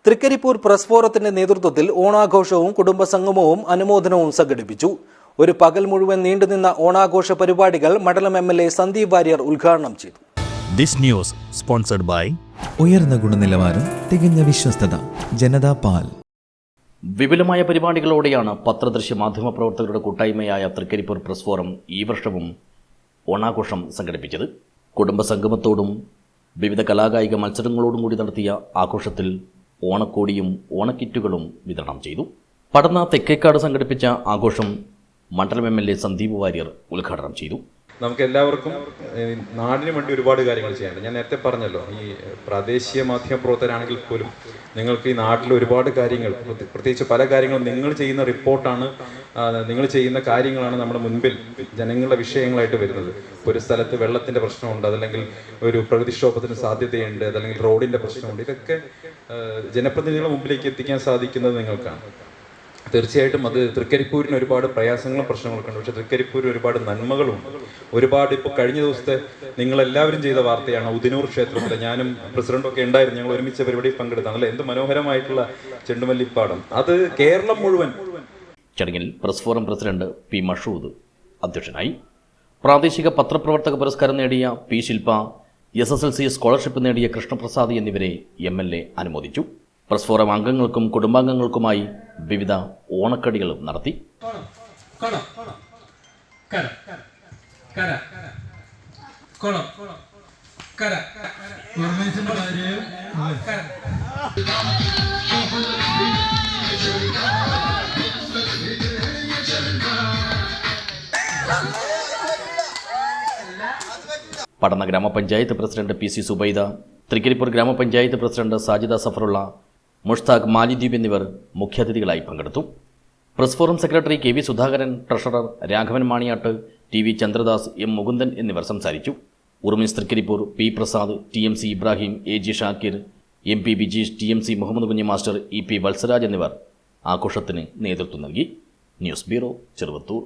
Trikaripur press ഫോറത്തിന്റെ നേതൃത്വത്തിൽ ഓണാഘോഷവും കുടുംബസംഗമവും അനുമോദനവും സംഘടിപ്പിച്ചു. ഒരു പകൽ മുഴുവൻ നീണ്ടുനിന്ന ഓണാഘോഷ പരിപാടികൾ മണ്ഡലം എംഎൽഎ സന്ദീപ് വാര്യർ ഉദ്ഘാടനം ചെയ്തു. This news sponsored by ഉയർന്ന ഗുണനിലവാരം, തികഞ്ഞ വിശ്വസ്തത, ജനതാ പാൽ. വിപുലമായ പരിപാടികളോടെയാണ് പത്രദൃശ്യ മാധ്യമ പ്രവർത്തകരുടെ കൂട്ടായ്മയായ തൃക്കരിപ്പൂർ പ്രസ് ഫോറം ഈ വർഷവും ഓണാഘോഷം സംഘടിപ്പിച്ചത്. കുടുംബസംഗമത്തോടും വിവിധ കലാകായിക മത്സരങ്ങളോടും കൂടി നടത്തിയ ആഘോഷത്തിൽ ഓണക്കോടിയും ഓണക്കിറ്റുകളും വിതരണം ചെയ്തു. പടന്ന തെക്കേക്കാട് സംഘടിപ്പിച്ച ആഘോഷം മണ്ഡലം എംഎൽഎ സന്ദീപ് വാര്യർ ഉദ്ഘാടനം ചെയ്തു. നമുക്ക് എല്ലാവർക്കും നാടിന് വേണ്ടി ഒരുപാട് കാര്യങ്ങൾ ചെയ്യാനുണ്ട്. ഞാൻ നേരത്തെ പറഞ്ഞല്ലോ, ഈ പ്രാദേശിക മാധ്യമ പ്രവർത്തകരാണെങ്കിൽ പോലും നിങ്ങൾക്ക് ഈ നാട്ടിൽ ഒരുപാട് കാര്യങ്ങൾ, പ്രത്യേകിച്ച് പല കാര്യങ്ങളും നിങ്ങൾ ചെയ്യുന്ന റിപ്പോർട്ടാണ്, നിങ്ങൾ ചെയ്യുന്ന കാര്യങ്ങളാണ് നമ്മുടെ മുൻപിൽ ജനങ്ങളുടെ വിഷയങ്ങളായിട്ട് വരുന്നത്. ഒരു സ്ഥലത്ത് വെള്ളത്തിൻ്റെ പ്രശ്നമുണ്ട്, അതല്ലെങ്കിൽ ഒരു പ്രകൃതിക്ഷോഭത്തിന് സാധ്യതയുണ്ട്, അതല്ലെങ്കിൽ റോഡിൻ്റെ പ്രശ്നമുണ്ട്. ഇതൊക്കെ ജനപ്രതിനിധികളുടെ മുമ്പിലേക്ക് എത്തിക്കാൻ സാധിക്കുന്നത് നിങ്ങൾക്കാണ്. തീർച്ചയായിട്ടും അത് തൃക്കരിപ്പൂരിന് ഒരുപാട് പ്രയാസങ്ങളും പ്രശ്നങ്ങളൊക്കെ ഉണ്ട്. പക്ഷേ തൃക്കരിപ്പൂരിന് ഒരുപാട് നന്മകളുണ്ട്. ഒരുപാട് ഇപ്പോൾ കഴിഞ്ഞ ദിവസത്തെ നിങ്ങളെല്ലാവരും ചെയ്ത വാർത്തയാണ് ഉദിനൂർ ക്ഷേത്രത്തിൽ. ഞാനും പ്രസിഡന്റൊക്കെ ഉണ്ടായിരുന്നു, ഞങ്ങൾ ഒരുമിച്ച് പരിപാടിയിൽ പങ്കെടുത്താണ്. അല്ലെ, എന്ത് മനോഹരമായിട്ടുള്ള ചെണ്ടുമല്ലിപ്പാടം, അത് കേരളം മുഴുവൻ. ചടങ്ങിൽ press forum president P Mashood അധ്യക്ഷനായി. പ്രാദേശിക പത്രപ്രവർത്തക പുരസ്കാരം നേടിയ പി ശില്പ, SSLC സ്കോളർഷിപ്പ് നേടിയ കൃഷ്ണപ്രസാദ് എന്നിവരെ MLA അനുമോദിച്ചു. പ്രസ് ഫോറം അംഗങ്ങൾക്കും കുടുംബാംഗങ്ങൾക്കുമായി വിവിധ ഓണക്കടികളും നടത്തി. പടന്ന ഗ്രാമപഞ്ചായത്ത് പ്രസിഡന്റ് PC സുബൈദ, തൃക്കരിപ്പൂർ ഗ്രാമപഞ്ചായത്ത് പ്രസിഡന്റ് സാജിദ സഫറുള്ള, മുഷ്താഖ് മാലിദ്വീപ് എന്നിവർ മുഖ്യാതിഥികളായി പങ്കെടുത്തു. Press forum secretary KV Sudhakaran, treasurer Raghavan Maniyat, TV Chandradas, M Mukundan എന്നിവർ സംസാരിച്ചു. ഉറുമിസ് Trikaripur, P Prasad, TMC Ibrahim, AG Shakir, MP Bijeesh, TMC Muhammad Kunhi master, EP Valsaraj എന്നിവർ ആഘോഷത്തിന് നേതൃത്വം നൽകി. News bureau, Cheruvathur.